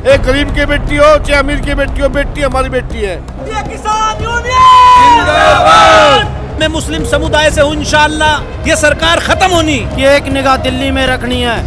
एक गरीब की बेटी हो चाहे अमीर की बेटी हो, बेटी हमारी बेटी है। ये किसान यूनियन मैं मुस्लिम समुदाय से हूँ, इंशाअल्लाह ये सरकार खत्म होनी। कि एक निगाह दिल्ली में रखनी है,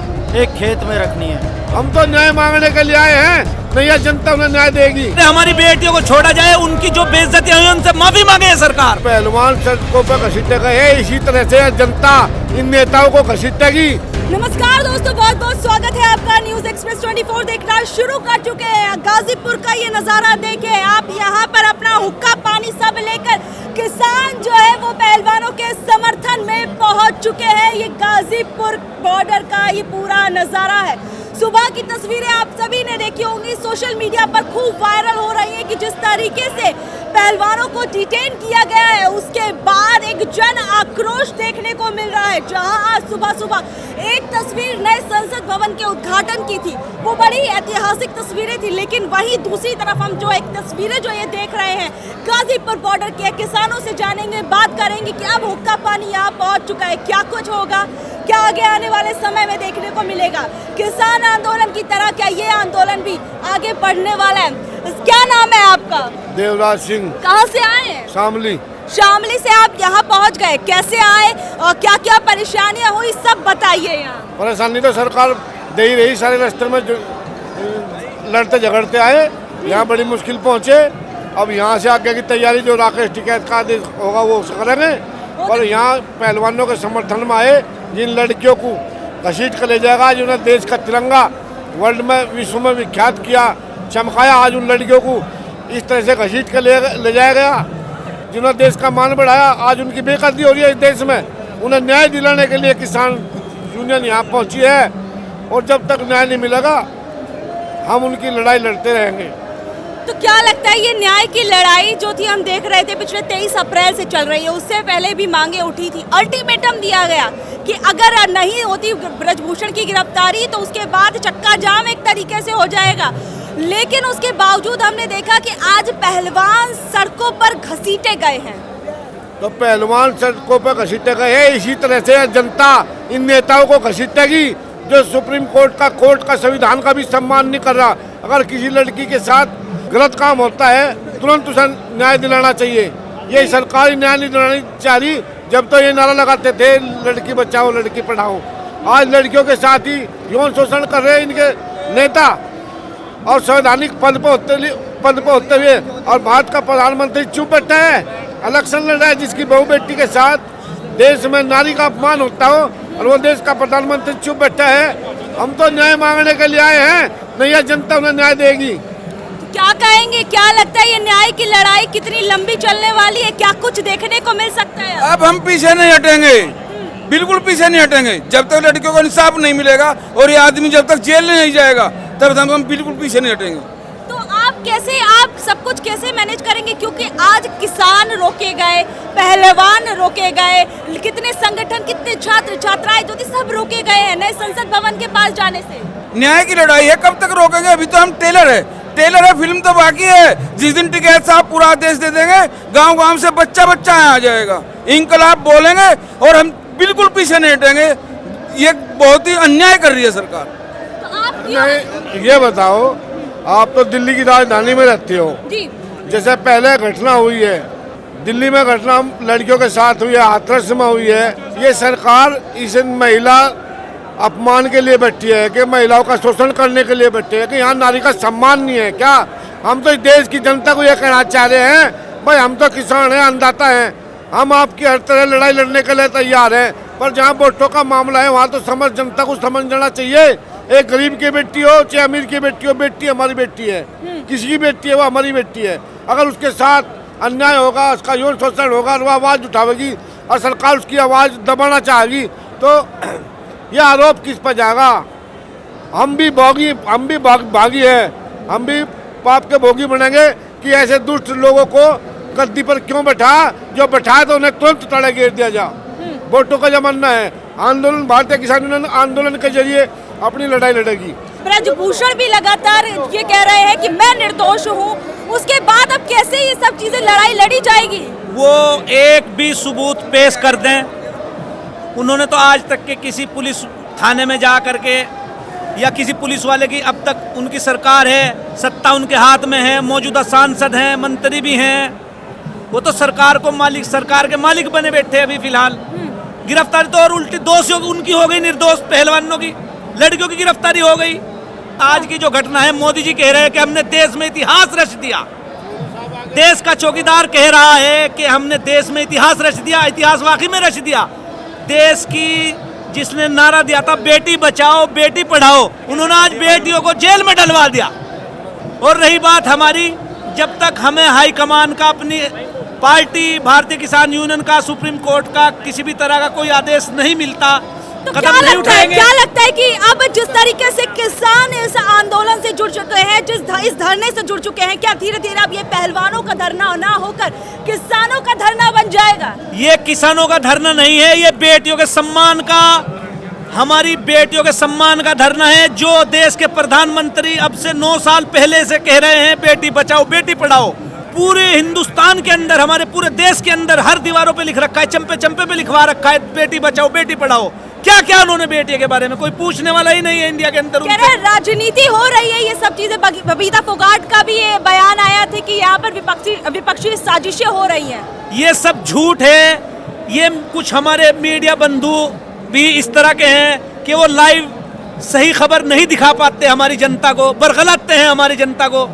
एक खेत में रखनी है। हम तो न्याय मांगने के लिए आए हैं, नहीं यह जनता उन्हें न्याय देगी। हमारी बेटियों को छोड़ा जाए, उनकी जो बेइज्जती हुई उनसे माफी मांगे सरकार। पहलवान सड़कों पर घसीटे गए, इसी तरह से जनता इन नेताओं को घसीटेगी। नमस्कार दोस्तों, बहुत बहुत स्वागत है आपका। न्यूज एक्सप्रेस 24 देखना शुरू कर चुके हैं। गाजीपुर का ये नजारा देखें आप, यहाँ पर अपना हुक्का पानी सब लेकर किसान जो है वो पहलवानों के समर्थन में पहुंच चुके हैं। ये गाजीपुर बॉर्डर का ये पूरा नजारा है। सुबह की तस्वीरें आप सभी ने देखी होंगी, सोशल मीडिया पर खूब वायरल हो रही है कि जिस तरीके से पहलवानों को डिटेन किया गया है, उसके बाद एक जन आक्रोश देखने को मिल रहा है। जहां आज सुबह सुबह एक तस्वीर नए संसद भवन के उद्घाटन की थी, वो बड़ी ऐतिहासिक तस्वीरें थी, लेकिन वहीं दूसरी तरफ हम जो एक तस्वीरें जो ये देख रहे हैं गाजीपुर बॉर्डर के, किसानों से जानेंगे, बात करेंगे कि अब हुक्का पानी यहाँ पहुँच चुका है, क्या कुछ होगा, क्या आगे आने वाले समय में देखने को मिलेगा। किसान आंदोलन की तरह क्या ये आंदोलन भी आगे बढ़ने वाला है? क्या नाम है आपका? देवराज सिंह। कहाँ से आए हैं? शामली। शामली से आप यहाँ पहुँच गए, कैसे आए और क्या क्या परेशानियाँ हुई सब बताइए। यहाँ परेशानी तो सरकार दे ही रही, सारे रास्ते में लड़ते झगड़ते आए, यहाँ बड़ी मुश्किल पहुँचे। अब यहाँ से आगे की तैयारी जो राकेश टिकैत का आदेश होगा वो करेंगे। और यहाँ पहलवानों के समर्थन में आए, जिन लड़कियों को घसीट कर ले जाएगा, जिन्होंने देश का तिरंगा वर्ल्ड में, विश्व में विख्यात किया, चमकाया, आज उन लड़कियों को इस तरह से घसीट कर ले जाया गया। जिन्होंने देश का मान बढ़ाया, आज उनकी बेकदरी हो रही है इस देश में। उन्हें न्याय दिलाने के लिए किसान यूनियन यहाँ पहुँची है, और जब तक न्याय नहीं मिलेगा हम उनकी लड़ाई लड़ते रहेंगे। तो क्या लगता है ये न्याय की लड़ाई जो थी, हम देख रहे थे पिछले 23 अप्रैल से चल रही है, उससे पहले भी मांगे उठी थी, अल्टीमेटम दिया गया कि अगर नहीं होती ब्रजभूषण की गिरफ्तारी तो उसके बाद चक्का जाम एक तरीके से हो जाएगा, लेकिन उसके बावजूद हमने देखा कि आज पहलवान सड़कों पर घसीटे गए हैं। तो पहलवान सड़कों पर घसीटे गए, इसी तरह से जनता इन नेताओं को घसीटेगी जो सुप्रीम कोर्ट का संविधान का भी सम्मान नहीं कर रहा। अगर किसी लड़की के साथ गलत काम होता है, तुरंत उसे न्याय दिलाना चाहिए। ये सरकार न्याय नहीं दिलानी चाह रही। जब तो ये नारा लगाते थे लड़की बचाओ लड़की पढ़ाओ, आज लड़कियों के साथ ही यौन शोषण कर रहे हैं इनके नेता, और संवैधानिक पद पर होते हुए, और भारत का प्रधानमंत्री चुप बैठा है, इलेक्शन लड़ रहा है, जिसकी बहू बेटी के साथ देश में नारी का अपमान होता हो, और वो देश का प्रधानमंत्री चुप बैठा है। हम तो न्याय मांगने के लिए आए हैं, नहीं यह जनता उन्हें न्याय देगी। क्या कहेंगे, क्या लगता है ये न्याय की लड़ाई कितनी लंबी चलने वाली है? क्या कुछ देखने को मिल सकता है? अब हम पीछे नहीं हटेंगे, बिल्कुल पीछे नहीं हटेंगे। जब तक लड़कियों को इंसाफ नहीं मिलेगा और ये आदमी जब तक जेल नहीं जाएगा, तब तक हम बिल्कुल पीछे नहीं हटेंगे। तो आप सब कुछ कैसे मैनेज करेंगे? क्योंकि आज किसान रोके गए, पहलवान रोके गए, कितने संगठन, कितने छात्र छात्राएं जो थी सब रोके गए हैं नए संसद भवन के पास जाने से। न्याय की लड़ाई है, कब तक रोकेंगे? अभी तो हम टेलर है, फिल्म तो बाकी है। जिस दिन टिकैत साहब पूरा आदेश दे देंगे, गांव गांव से बच्चा आ जाएगा, इंकलाब बोलेंगे और हम बिल्कुल पीछे नहीं हटेंगे। ये बहुत ही अन्याय कर रही है सरकार। तो आप नहीं, ये बताओ, आप तो दिल्ली की राजधानी में रहते हो जी, जैसे पहले घटना हुई है दिल्ली में, घटना लड़कियों के साथ हुई है, हाथरस में हुई है। ये सरकार इस महिला अपमान के लिए बैठी है कि महिलाओं का शोषण करने के लिए बैठी है, कि यहाँ नारी का सम्मान नहीं है क्या? हम तो इस देश की जनता को ये कहना चाह रहे हैं, भाई हम तो किसान हैं, अन्नदाता हैं, हम आपकी हर तरह लड़ाई लड़ने के लिए तैयार हैं, पर जहाँ वोटों का मामला है वहाँ तो जनता को समझ जाना चाहिए। एक गरीब की बेटी हो चाहे अमीर की बेटी हो, बेटी हमारी बेटी है, किसी की बेटी है वो हमारी बेटी है। अगर उसके साथ अन्याय होगा, उसका यौन शोषण होगा, वो आवाज़ उठावेगी और सरकार उसकी आवाज़ दबाना चाहेगी, तो यह आरोप किस पर जाएगा? हम भी भागी है, हम भी पाप के भोगी बनेंगे कि ऐसे दुष्ट लोगों को गद्दी पर क्यों बैठा, जो बैठाए तो उन्हें तुरंत तड़े गिर दिया जा। वोटों का जमाना है, आंदोलन भारतीय किसान यूनियन आंदोलन के जरिए अपनी लड़ाई लड़ेगी। ब्रजभूषण भी लगातार ये कह रहे हैं कि मैं निर्दोष हूँ, उसके बाद अब कैसे ये सब चीजें लड़ाई लड़ी जाएगी? वो एक भी सबूत पेश कर दें। उन्होंने तो आज तक के किसी पुलिस थाने में जा करके या किसी पुलिस वाले की, अब तक उनकी सरकार है, सत्ता उनके हाथ में है, मौजूदा सांसद हैं, मंत्री भी हैं, वो तो सरकार के मालिक बने बैठे अभी फिलहाल। गिरफ्तारी तो और उल्टी दोषियों की उनकी हो गई, निर्दोष पहलवानों की, लड़कियों की गिरफ्तारी हो गई। आज की जो घटना है, मोदी जी कह रहे हैं कि हमने देश में इतिहास रच दिया। देश का चौकीदार कह रहा है कि हमने देश में इतिहास रच दिया। इतिहास वाकई में रच दिया। देश की जिसने नारा दिया था बेटी बचाओ बेटी पढ़ाओ, उन्होंने आज बेटियों को जेल में डलवा दिया। और रही बात हमारी, जब तक हमें हाईकमान का, अपनी पार्टी भारतीय किसान यूनियन का, सुप्रीम कोर्ट का किसी भी तरह का कोई आदेश नहीं मिलता, तो कदम नहीं उठाएंगे। क्या लगता है कि अब जिस तरीके से किसान इस आंदोलन से जुड़ चुके हैं, इस धरने से जुड़ चुके हैं, क्या धीरे धीरे अब ये पहलवानों का धरना ना होकर किसानों का धरना बन जाएगा? ये किसानों का धरना नहीं है, ये बेटियों के सम्मान का, हमारी बेटियों के सम्मान का धरना है। जो देश के प्रधानमंत्री अब से 9 साल पहले से कह रहे हैं बेटी बचाओ बेटी पढ़ाओ, पूरे हिंदुस्तान के अंदर, हमारे पूरे देश के अंदर हर दीवारों पे लिख रखा है, चंपे चंपे पे लिखवा रखा है बेटी बचाओ बेटी पढ़ाओ। क्या क्या उन्होंने बेटी के बारे में, कोई पूछने वाला ही नहीं है इंडिया के अंदर। कह रहे राजनीति हो रही है, ये सब चीजें। बबीता फोगाट का भी ये बयान आया था कि यहाँ पर विपक्षी साजिशें हो रही हैं। ये सब झूठ है। ये कुछ हमारे मीडिया बंधु भी इस तरह के हैं कि वो लाइव सही खबर नहीं दिखा पाते हमारी जनता को, बरगलाते हैं हमारी जनता को।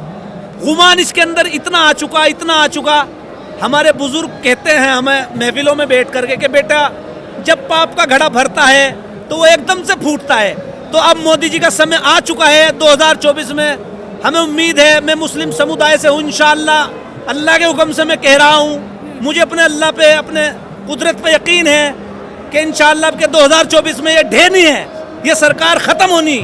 गुमान इसके अंदर इतना आ चुका। हमारे बुजुर्ग कहते हैं हमें महफिलों में बैठ करके कि बेटा जब पाप का घड़ा भरता है तो वो एकदम से फूटता है। तो अब मोदी जी का समय आ चुका है 2024 में। हमें उम्मीद है, मैं मुस्लिम समुदाय से हूँ, इंशाअल्लाह अल्लाह के हुक्म से मैं कह रहा हूँ, मुझे अपने अल्लाह पे, अपने कुदरत पे यकीन है कि इंशाअल्लाह के 2024 में ये ढेनी है, ये सरकार खत्म होनी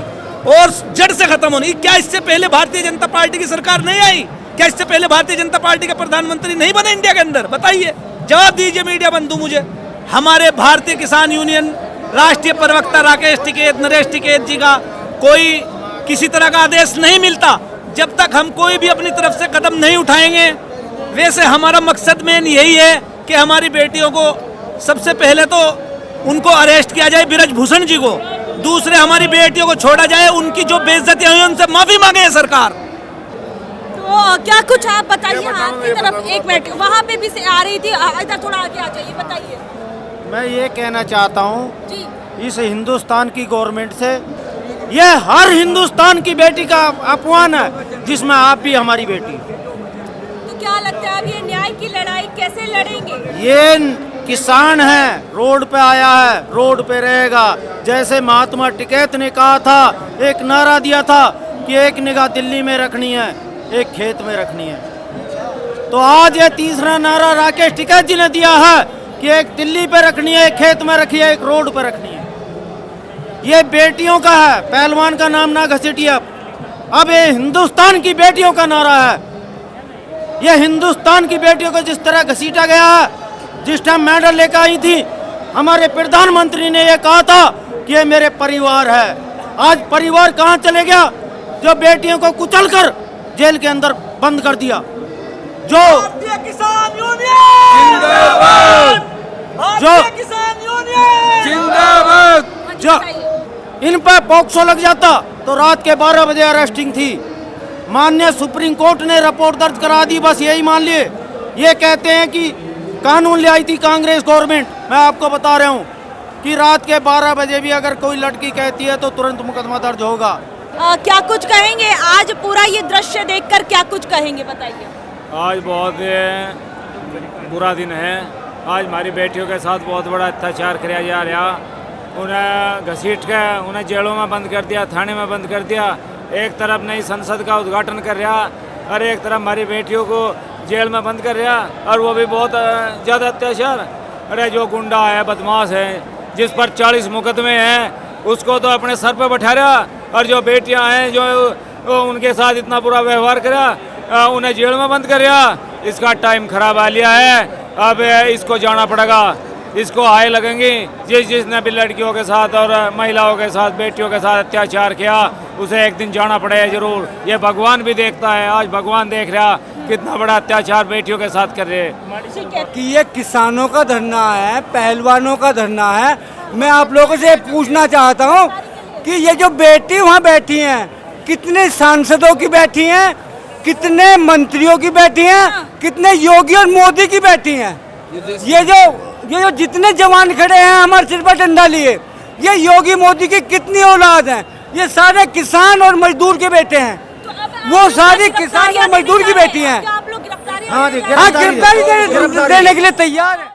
और जड़ से खत्म होनी। क्या इससे पहले भारतीय जनता पार्टी की सरकार नहीं आई? क्या इससे पहले भारतीय जनता पार्टी के प्रधानमंत्री नहीं बने इंडिया के अंदर? बताइए, जवाब दीजिए मीडिया बंधु मुझे। हमारे भारतीय किसान यूनियन राष्ट्रीय प्रवक्ता राकेश टिकैत, नरेश टिकैत जी का कोई किसी तरह का आदेश नहीं मिलता जब तक हम कोई भी अपनी तरफ से कदम नहीं उठाएंगे। वैसे हमारा मकसद मेन यही है कि हमारी बेटियों को सबसे पहले तो उनको अरेस्ट किया जाए, ब्रिजभूषण जी को, दूसरे हमारी बेटियों को छोड़ा जाए, उनकी जो बेइज्जती हुई उनसे माफी मांगे सरकार। तो क्या कुछ आप बताइए। आपकी तरफ एक मिनट, वहाँ पे भी से आ रही थी, इधर थोड़ा आगे आ जाइए, बताइए। मैं ये कहना चाहता हूँ जी, इस हिंदुस्तान की गवर्नमेंट से, ये हर हिंदुस्तान की बेटी का अपमान है, जिसमें आप भी हमारी बेटी। तो क्या लगता है अब ये न्याय की लड़ाई कैसे लड़ेंगे? ये किसान है, रोड पे आया है, रोड पे रहेगा। जैसे महात्मा टिकैत ने कहा था, एक नारा दिया था कि एक निगाह दिल्ली में रखनी है, एक खेत में रखनी है। तो आज ये तीसरा नारा राकेश टिकैत जी ने दिया है कि एक दिल्ली पे रखनी है, एक खेत में रखी है, एक रोड पे रखनी है। ये बेटियों का है, पहलवान का नाम ना घसीटिए। अब ये हिंदुस्तान की बेटियों का नारा है। ये हिंदुस्तान की बेटियों को जिस तरह घसीटा गया है, जिस टाइम मेडल लेकर आई थी, हमारे प्रधानमंत्री ने ये कहा था कि ये मेरे परिवार है। आज परिवार कहाँ चले गया? जो बेटियों को कुचल कर जेल के अंदर बंद कर दिया। जो किसान यूनियन जिंदाबाद, जो किसान यूनियन जिंदाबाद। जो इन पर पॉक्सो लग जाता तो रात के 12 बजे अरेस्टिंग थी। माननीय सुप्रीम कोर्ट ने रिपोर्ट दर्ज करा दी, बस यही मान लिए। ये कहते हैं कि कानून ले आई थी कांग्रेस गवर्नमेंट। मैं आपको बता रहा हूँ कि रात के 12 बजे भी अगर कोई लड़की कहती है तो तुरंत मुकदमा दर्ज होगा। क्या कुछ कहेंगे आज पूरा ये दृश्य देखकर? क्या कुछ कहेंगे, बताइए। आज बहुत बुरा दिन है। आज हमारी बेटियों के साथ बहुत बड़ा अत्याचार किया जा रहा। उन्हें घसीट के उन्हें जेलों में बंद कर दिया, थाने में बंद कर दिया। एक तरफ नई संसद का उद्घाटन कर रहा और एक तरफ हमारी बेटियों को जेल में बंद कर रहा, और वो भी बहुत ज़्यादा अत्याचार। अरे जो गुंडा है, बदमाश है, जिस पर 40 मुकदमे हैं, उसको तो अपने सर पर बैठा रहा, और जो बेटियां हैं जो उनके साथ इतना बुरा व्यवहार करा, उन्हें जेल में बंद कर रहा। इसका टाइम खराब आ लिया है। अब इसको जाना पड़ेगा, इसको हाय लगेंगी। जिसने भी लड़कियों के साथ और महिलाओं के साथ, बेटियों के साथ अत्याचार किया, उसे एक दिन जाना पड़ेगा जरूर। ये भगवान भी देखता है, आज भगवान देख रहा कितना बड़ा अत्याचार बेटियों के साथ कर रहे हैं। कि ये किसानों का धरना है, पहलवानों का धरना है। मैं आप लोगों से पूछना चाहता हूँ कि ये जो बेटी वहाँ बैठी हैं, कितने सांसदों की बैठी हैं, कितने मंत्रियों की बैठी हैं, कितने योगी और मोदी की बैठी हैं। ये जो जितने जवान खड़े हैं हमारे सिर पर डंडा लिए, ये योगी मोदी की कितनी औलाद हैं। ये सारे किसान और मजदूर के बेटे हैं, तो अब वो आप सारी लोग किसान और गिरफ्तारियां मजदूर की देने जा रहे बेटी हैं। हैं। क्या आप लोग गिरफ्तारियां हाँ, देने जा रहे हैं? हाँ, गिरफ्तारी देने के लिए तैयार है।